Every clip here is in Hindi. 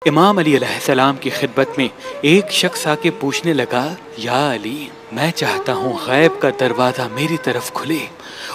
इमाम अली अलैहिस्सलाम की खिदमत में एक शख्स आके पूछने लगा, या अली, मैं चाहता हूँ गैब का दरवाज़ा मेरी तरफ खुले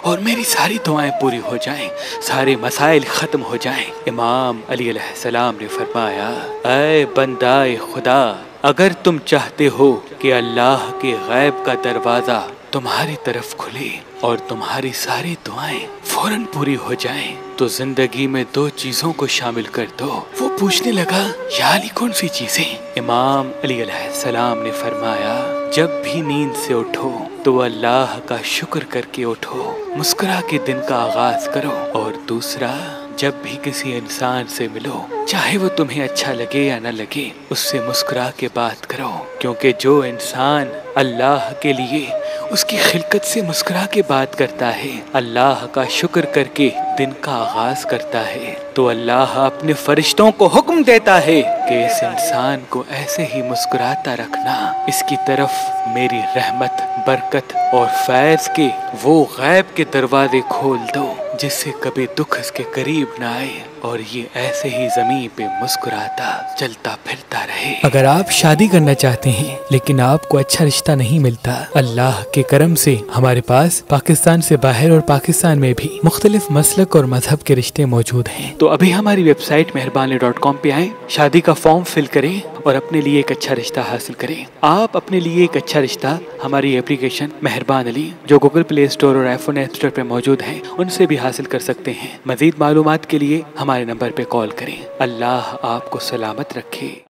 और मेरी सारी दुआएं पूरी हो जाएं, सारे मसाइल ख़त्म हो जाएं। इमाम अली अलैहिस्सलाम ने फरमाया, ऐ बंदाए खुदा, अगर तुम चाहते हो कि अल्लाह के गैब का दरवाज़ा तुम्हारी तरफ खुले और तुम्हारी सारी दुआएं फौरन पूरी हो जाएं, तो जिंदगी में 2 चीजों को शामिल कर दो। वो पूछने लगा, या अली, कौन सी चीजें? इमाम अली अलैहिस्सलाम ने फरमाया, जब भी नींद से उठो तो अल्लाह का शुक्र करके उठो, मुस्कुरा के दिन का आगाज करो, और दूसरा, जब भी किसी इंसान से मिलो, चाहे वो तुम्हें अच्छा लगे या न लगे, उससे मुस्कुरा के बात करो, क्योंकि जो इंसान अल्लाह के लिए उसकी खिलकत से मुस्कुरा के बात करता है, अल्लाह का शुक्र करके दिन का आगाज करता है, तो अल्लाह अपने फरिश्तों को हुक्म देता है कि इस इंसान को ऐसे ही मुस्कुराता रखना, इसकी तरफ मेरी रहमत, बरकत और फैज के वो गैब के दरवाजे खोल दो जिससे कभी दुख इसके करीब ना आए और ये ऐसे ही जमीन पे मुस्कुराता चलता फिरता रहे। अगर आप शादी करना चाहते हैं लेकिन आपको अच्छा रिश्ता नहीं मिलता, अल्लाह के करम से हमारे पास पाकिस्तान से बाहर और पाकिस्तान में भी मुख्तलिफ मसलक और मजहब के रिश्ते मौजूद हैं। तो अभी हमारी वेबसाइट मेहरबानी.com पे आए, शादी का फॉर्म फिल करें और अपने लिए एक अच्छा रिश्ता हासिल करें। आप अपने लिए एक अच्छा रिश्ता हमारी एप्लीकेशन मेहरबान अली, जो गूगल प्ले स्टोर और iPhone ऐप स्टोर पे मौजूद है, उनसे भी हासिल कर सकते हैं। मजीद मालूमात के लिए हमारे नंबर पे कॉल करें। अल्लाह आपको सलामत रखे।